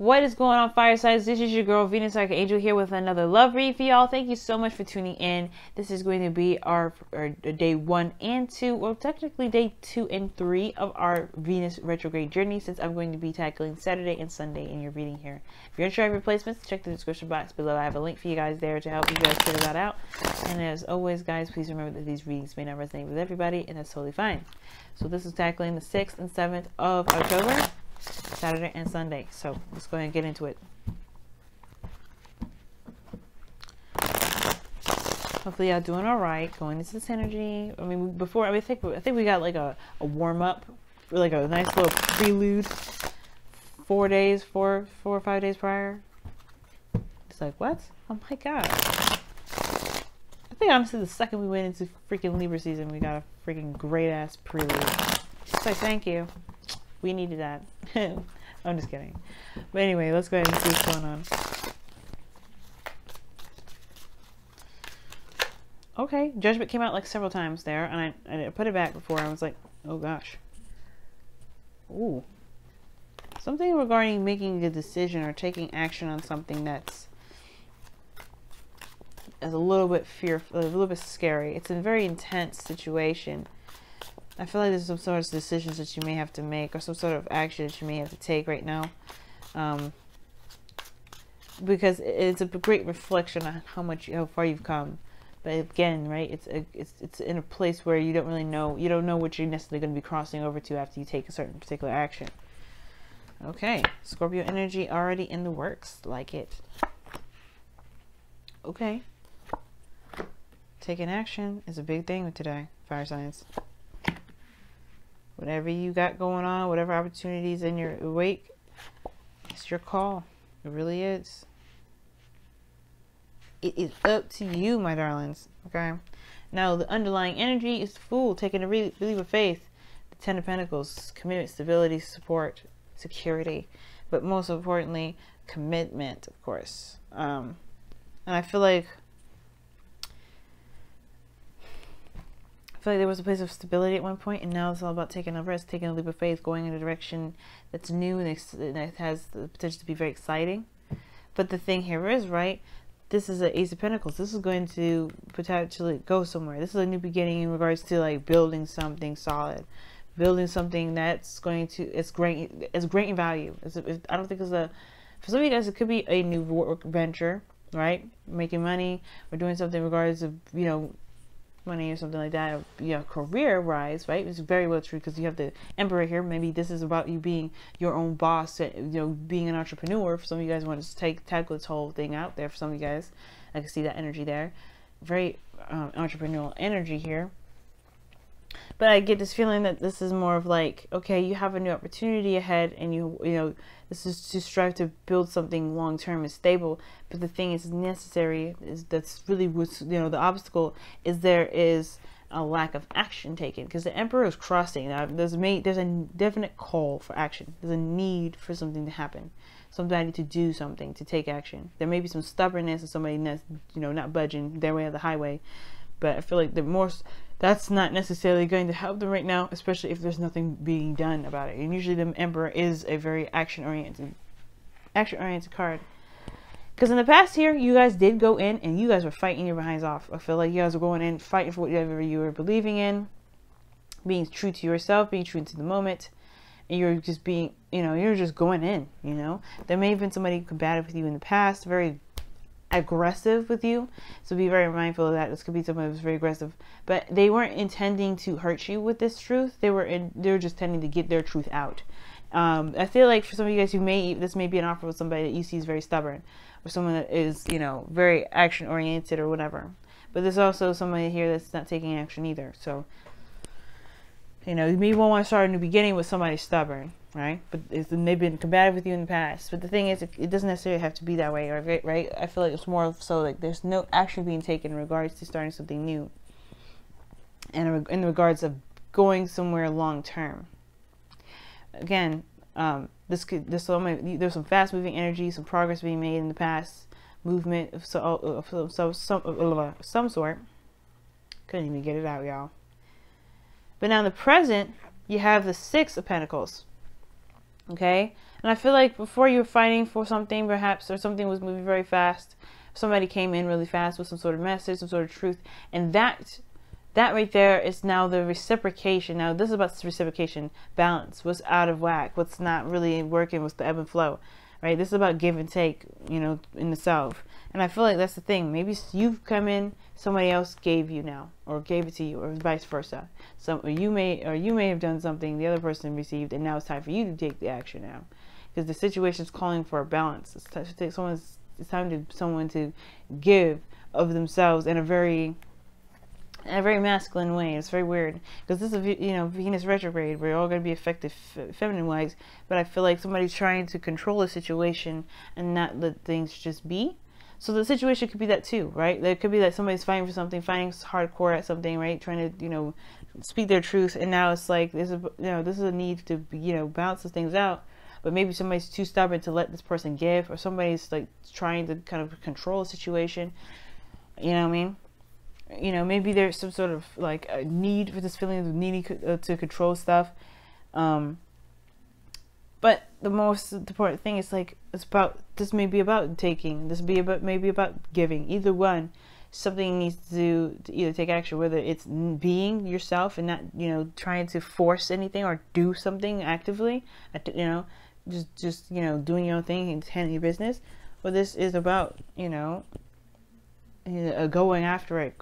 What is going on, fire signs? This is your girl Venus Archangel here with another love read for y'all. Thank you so much for tuning in. This is going to be our day 1 and 2, well, technically day 2 and 3 of our Venus retrograde journey, since I'm going to be tackling Saturday and Sunday in your reading here. If you're unsure of replacements, check the description box below. I have a link for you guys there to help you guys figure that out. And as always, guys, please remember that these readings may not resonate with everybody, and that's totally fine. So this is tackling the 6th and 7th of October. Saturday and Sunday. So let's go ahead and get into it. Hopefully y'all doing all right going into this energy. I mean, I think we got like a warm up, like a nice little prelude. 4 or 5 days prior. It's like, what? Oh my god. I think honestly the second we went into freaking Libra season, we got a freaking great ass prelude. It's like, thank you. We needed that. I'm just kidding. But anyway, let's go ahead and see what's going on. Okay, Judgment came out like several times there, and I put it back before. I was like, oh gosh. Ooh. Something regarding making a decision or taking action on something that's a little bit fearful, a little bit scary. It's a very intense situation. I feel like there's some sort of decisions that you may have to make, or some sort of action that you may have to take right now, because it's a great reflection on how far you've come. But again, right, it's in a place where you don't really know, you don't know what you're necessarily going to be crossing over to after you take a certain particular action. Okay, Scorpio energy already in the works, like it. Okay, taking action is a big thing today, fire signs. Whatever you got going on, whatever opportunities in your wake, it's your call. It really is. It is up to you, my darlings. Okay. Now, the underlying energy is the Fool, taking a leap of faith. The Ten of Pentacles, commitment, stability, support, security. But most importantly, commitment, of course. And I feel like there was a place of stability at one point, and now it's all about taking a risk, taking a leap of faith, going in a direction that's new and that has the potential to be very exciting. But the thing here is, right, this is an Ace of Pentacles. This is going to potentially go somewhere. This is a new beginning in regards to like building something solid, building something that's going to, it's great in value. I don't think it's for some of you guys, it could be a new work venture, right? Making money or doing something in regards of, you know, money or something like that, career rise, right? It's very well true, because you have the Emperor here. Maybe this is about you being your own boss, being an entrepreneur. For some of you guys want to tackle this whole thing out there. For some of you guys, I can see that energy there. Very entrepreneurial energy here. But I get this feeling that this is more of like, okay, you have a new opportunity ahead, and you know, this is to strive to build something long term and stable. But the thing is necessary that's really what's, the obstacle is there is a lack of action taken, because the Emperor is crossing. Now, there's a definite call for action. There's a need for something to happen, somebody to do something, to take action. There may be some stubbornness of somebody that's, not budging their way of the highway. But I feel like that's not necessarily going to help them right now, especially if there's nothing being done about it. And usually the Emperor is a very action-oriented card. Because in the past here, you guys did go in and you guys were fighting your behinds off. I feel like you guys were going in, fighting for whatever you were believing in, being true to yourself, being true to the moment. And you're just being, you're just going in, There may have been somebody combative with you in the past, very aggressive with you, so be very mindful of that. This could be someone who's very aggressive, but they weren't intending to hurt you with this truth. They were just tending to get their truth out. I feel like for some of you guys, this may be an offer with somebody that you see is very stubborn, or someone that is, very action oriented or whatever. But there's also somebody here that's not taking action either. So, you may want to start a new beginning with somebody stubborn, right? But they've been combative with you in the past. But the thing is, it doesn't necessarily have to be that way, right? I feel like it's more so like there's no action being taken in regards to starting something new, and in regards of going somewhere long term. Again, there's some fast moving energy, some progress being made in the past, movement of some sort. Couldn't even get it out, y'all. But now in the present, you have the Six of Pentacles. Okay? And I feel like before you were fighting for something, perhaps, or something was moving very fast, somebody came in really fast with some sort of message, some sort of truth, and that right there is now the reciprocation. Now this is about reciprocation, balance, what's out of whack, what's not really working, what's the ebb and flow, right? This is about give and take, you know, in the self. And I feel like that's the thing. Maybe you've come in, somebody else gave you now, or gave it to you, or vice versa. So you may have done something the other person received, and now it's time for you to take the action now, because the situation is calling for a balance. It's time to take someone to give of themselves in a very masculine way. It's very weird, because this is, you know, Venus retrograde. We're all going to be affected feminine wise, but I feel like somebody's trying to control the situation and not let things just be. So the situation could be that too, right? There could be that somebody's fighting for something, fighting hardcore at something, right? Trying to, you know, speak their truth, and now it's like this is a need to, you know, balance these things out. But maybe somebody's too stubborn to let this person give, or somebody's like trying to kind of control the situation. You know what I mean? You know, maybe there's some sort of like a need for this feeling of needing to control stuff. But the most important thing is like, this may be about taking, this may be about giving. Either one, something needs to either take action, whether it's being yourself and not, you know, trying to force anything or do something actively, you know, just you know, doing your own thing and handling your business. Or this is about, you know, going after it,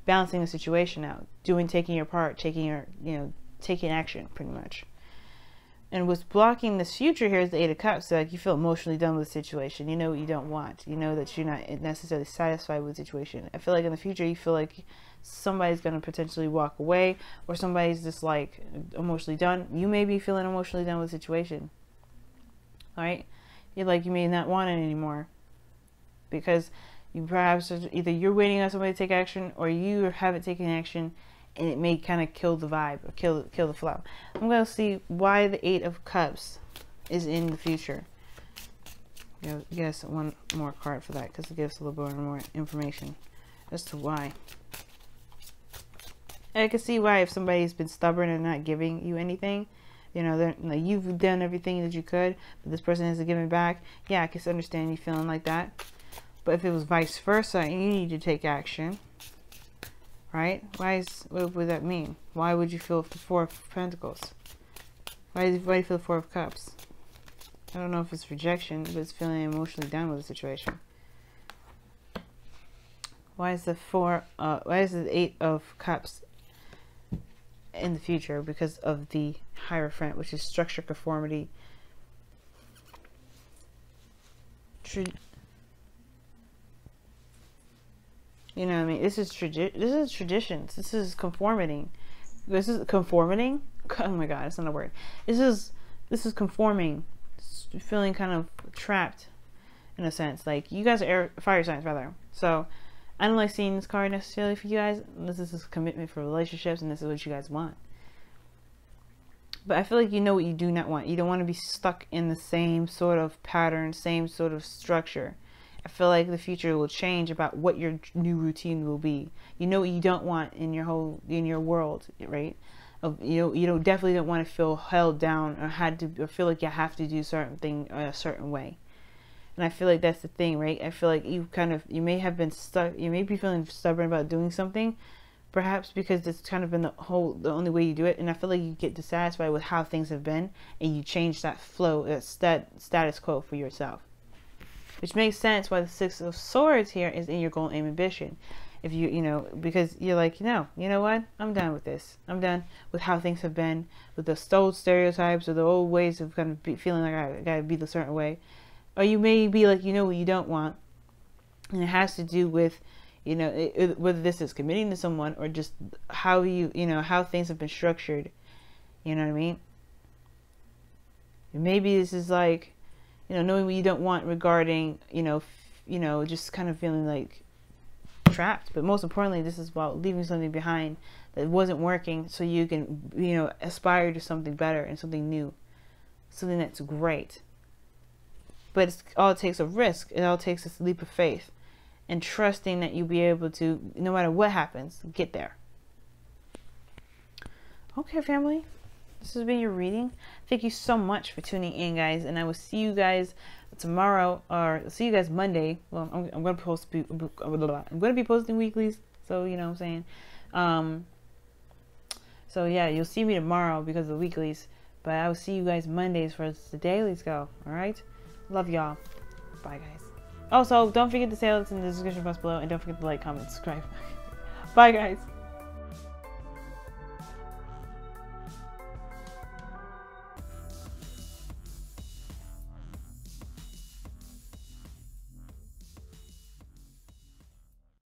balancing the situation out, taking your part, taking action, pretty much. And what's blocking this future here is the Eight of Cups. So like, you feel emotionally done with the situation. You know what you don't want. You know that you're not necessarily satisfied with the situation. I feel like in the future, you feel like somebody's going to potentially walk away, or somebody's just like emotionally done. You may be feeling emotionally done with the situation. All right? You're like, you may not want it anymore, because you perhaps either you're waiting on somebody to take action, or you haven't taken action, and it may kind of kill the vibe, or kill the flow. I'm going to see why the Eight of Cups is in the future. Yes, one more card for that, because it gives a little bit more information as to why. And I can see why, if somebody's been stubborn and not giving you anything, you know, like, you've done everything that you could, but this person hasn't given back. Yeah, I can understand you feeling like that. But if it was vice versa, and you need to take action, right? What would that mean? Why would you feel the Four of Pentacles? Why do you feel the Four of Cups? I don't know if it's rejection, but it's feeling emotionally done with the situation. Why is the Eight of Cups in the future? Because of the Hierophant, which is structure, conformity, you know what I mean? This is traditions. This is conformity. This is conforming. Oh my God, it's not a word. This is conforming. Feeling kind of trapped, in a sense. Like, you guys are fire signs, rather. So I don't like seeing this card necessarily for you guys. This is a commitment for relationships, and this is what you guys want. But I feel like you know what you do not want. You don't want to be stuck in the same sort of pattern, same sort of structure. I feel like the future will change about what your new routine will be. You know what you don't want in your world, right? You definitely don't want to feel held down, or feel like you have to do certain thing a certain way. And I feel like that's the thing, right? I feel like you may have been stuck. You may be feeling stubborn about doing something, perhaps because it's kind of been the only way you do it. And I feel like you get dissatisfied with how things have been, and you change that flow, that status quo for yourself. Which makes sense why the Six of Swords here is in your goal, aim, ambition. If because you're like, you know what? I'm done with this. I'm done with how things have been, with the old stereotypes or the old ways of kind of feeling like I gotta be the certain way. Or you may be like, you know what you don't want, and it has to do with, whether this is committing to someone or just how how things have been structured. You know what I mean? And maybe this is like, knowing what you don't want regarding, just kind of feeling like trapped. But most importantly, this is about leaving something behind that wasn't working, so you can, aspire to something better and something new, something that's great. But it takes a risk. It all takes a leap of faith and trusting that you'll be able to, no matter what happens, get there. Okay, family. this has been your reading. Thank you so much for tuning in, guys, and I will see you guys tomorrow, or see you guys Monday. Well, I'm going to be posting weeklies, so you know what I'm saying. So yeah, you'll see me tomorrow because of the weeklies, but I will see you guys Mondays for the dailies go. All right, love y'all. Bye, guys. Also, don't forget to say all this in the description box below, and don't forget to like, comment, subscribe. Bye, guys.